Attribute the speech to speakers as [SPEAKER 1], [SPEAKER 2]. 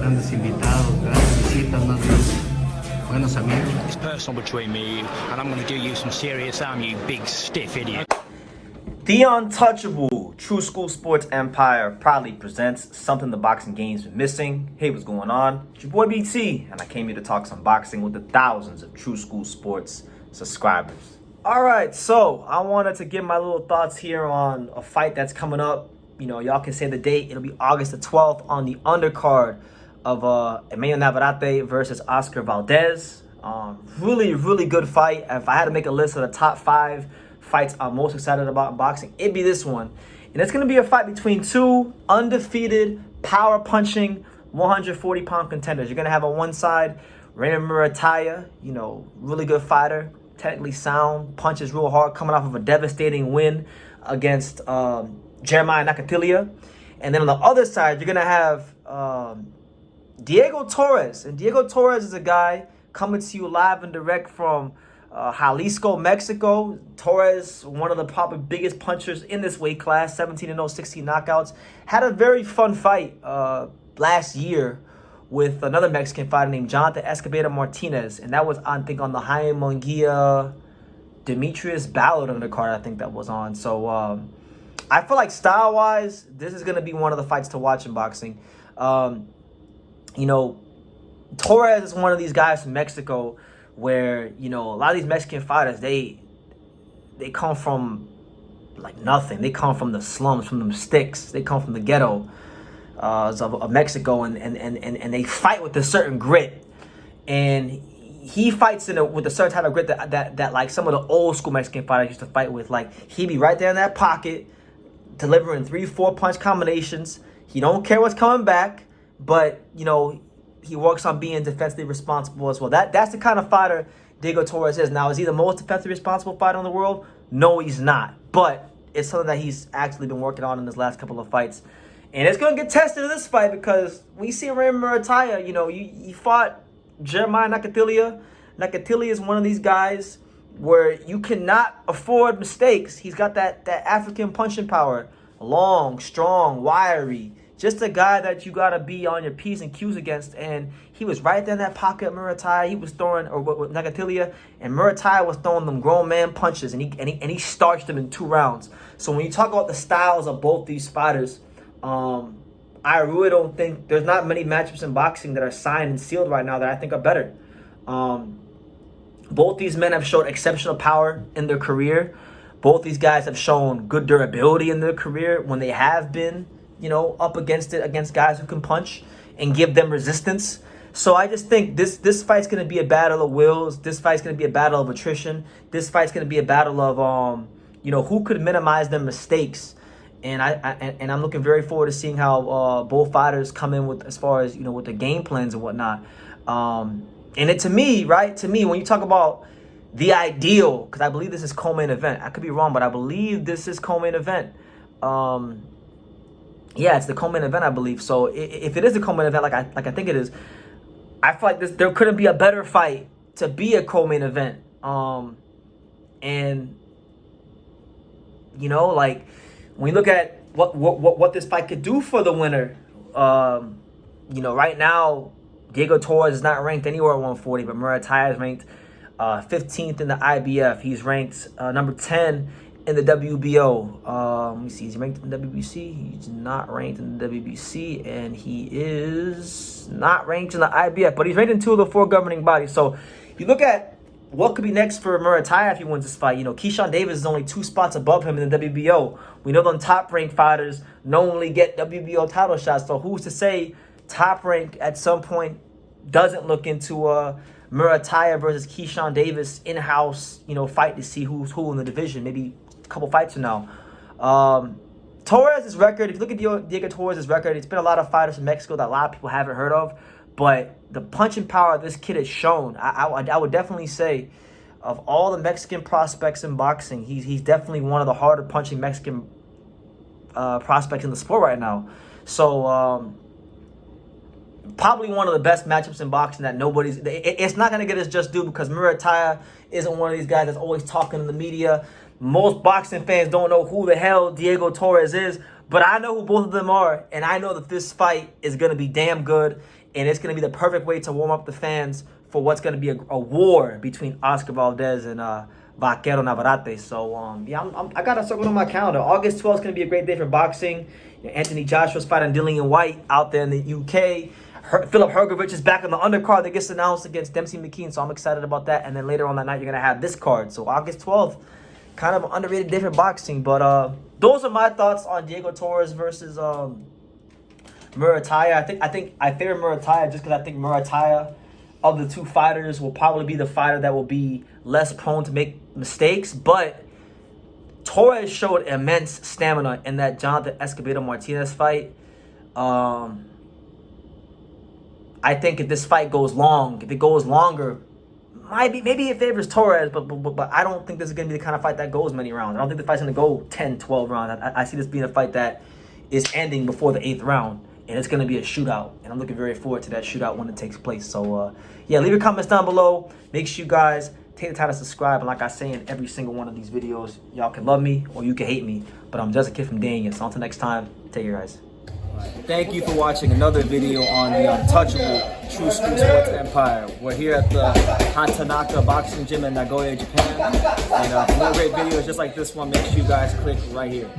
[SPEAKER 1] grandes invitados, grandes visitas, más bien buenos amigos.
[SPEAKER 2] It's personal between me and you, and I'm going to do you some serious harm, you big stiff idiot.
[SPEAKER 3] The untouchable True School Sports Empire proudly presents something the boxing game's been missing. Hey, what's going on? It's your boy BT, and I came here to talk some boxing with the thousands of True School Sports subscribers. All right, so I wanted to give my little thoughts here on a fight that's coming up. You know, y'all can say the date. It'll be August the 12th on the undercard of Raymond Muratalla versus Oscar Valdez. Really good fight. If I had to make a list of the top 5 fights I'm most excited about in boxing, it'd be this one. And it's going to be a fight between two undefeated, power-punching, 140-pound contenders. You're going to have on one side Raymond Muratalla, you know, really good fighter, technically sound, punches real hard, coming off of a devastating win against Jeremiah Nakatilia. And then on the other side, you're going to have Diego Torres. And Diego Torres is a guy coming to you live and direct from Jalisco, Mexico. Torres, one of the probably biggest punchers in this weight class, 17-0, 16 knockouts. Had a very fun fight last year with another Mexican fighter named Jonathan Escobedo Martinez. And that was, I think, on the Jaime Munguia Demetrius Ballard undercard, I think that was on. So I feel like style-wise, this is going to be one of the fights to watch in boxing. You know, Torres is one of these guys from Mexico where, you know, a lot of these Mexican fighters, they come from like nothing. They come from the slums, from them sticks. They come from the ghetto of Mexico, and they fight with a certain grit. And he fights with a certain type of grit that like some of the old school Mexican fighters used to fight with. Like, he'd be right there in that pocket, delivering 3-4 punch combinations. He don't care what's coming back, but, you know, he works on being defensively responsible as well. That's the kind of fighter Diego Torres is. Now, is he the most defensively responsible fighter in the world? No, he's not. But it's something that he's actually been working on in his last couple of fights. And it's going to get tested in this fight because we see Raymond Muratalla, you know, he fought Jeremiah Nakatilia. Nakatilia is one of these guys where you cannot afford mistakes. He's got that African punching power. Long, strong, wiry. Just a guy that you got to be on your P's and Q's against. And he was right there in that pocket, Muratalla. He was throwing, or with Nakatilia, and Muratalla was throwing them grown man punches, and he starched them in 2 rounds. So when you talk about the styles of both these fighters, I really don't think there's not many matchups in boxing that are signed and sealed right now that I think are better. Both these men have shown exceptional power in their career. Both these guys have shown good durability in their career when they have been, you know, up against guys who can punch and give them resistance. So I just think this fight's going to be a battle of wills. This fight's going to be a battle of attrition. This fight's going to be a battle of, you know, who could minimize their mistakes. And I'm looking very forward to seeing how both fighters come in with, as far as, you know, with the game plans and whatnot. And to me, when you talk about the ideal, because I believe this is co-main event. I could be wrong, but I believe this is co-main event. Yeah, it's the co-main event, I believe. So if it is a co-main event, like I think it is, I feel like there couldn't be a better fight to be a co-main event. And you know, like, when you look at what this fight could do for the winner, you know, right now Diego Torres is not ranked anywhere at 140, but Muratalla is ranked 15th in the IBF. He's ranked number 10 in the WBO. Let me see. Is he ranked in the WBC? He's not ranked in the WBC, and he is not ranked in the IBF, but he's ranked in 2 of the 4 governing bodies. So if you look at what could be next for Muratalla if he wins this fight, you know, Keyshawn Davis is only 2 spots above him in the WBO. We know them top-ranked fighters normally get WBO title shots, so who's to say Top Rank at some point doesn't look into Muratalla versus Keyshawn Davis in-house, you know, fight to see who's who in the division, maybe a couple fights from now. Torres' record, if you look at Diego Torres' record, it's been a lot of fighters from Mexico that a lot of people haven't heard of, but the punching power this kid has shown, I would definitely say, of all the Mexican prospects in boxing, he's definitely one of the harder punching Mexican prospects in the sport right now. So probably one of the best matchups in boxing that it's not going to get its just due because Muratalla isn't one of these guys that's always talking in the media. Most boxing fans don't know who the hell Diego Torres is, but I know who both of them are, and I know that this fight is going to be damn good. and it's going to be the perfect way to warm up the fans for what's going to be a war between Oscar Valdez and Vaquero Navarrete. So, yeah, I got to circle on my calendar. August 12th is going to be a great day for boxing. Anthony Joshua's fighting Dillian White out there in the UK. Philip Hergovich is back on the undercard that gets announced against Dempsey McKean, so I'm excited about that. And then later on that night, you're going to have this card. So August 12th, kind of underrated day for boxing. But those are my thoughts on Diego Torres versus Muratalla. I favor Muratalla just because I think Muratalla, of the two fighters, will probably be the fighter that will be less prone to make mistakes. But Torres showed immense stamina in that Jonathan Escobedo Martinez fight. I think if this fight goes long, if it goes longer, maybe it favors Torres, but I don't think this is going to be the kind of fight that goes many rounds. I don't think the fight's going to go 10, 12 rounds. I see this being a fight that is ending before the 8th round, and it's going to be a shootout. And I'm looking very forward to that shootout when it takes place. So, yeah, leave your comments down below. Make sure you guys take the time to subscribe. And like I say in every single one of these videos, y'all can love me or you can hate me, but I'm just a kid from Daniel. So until next time, take care, guys. Thank you for watching another video on the Untouchable True School Sports Empire. We're here at the Hatanaka Boxing Gym in Nagoya, Japan. And for more great videos just like this one, make sure you guys click right here.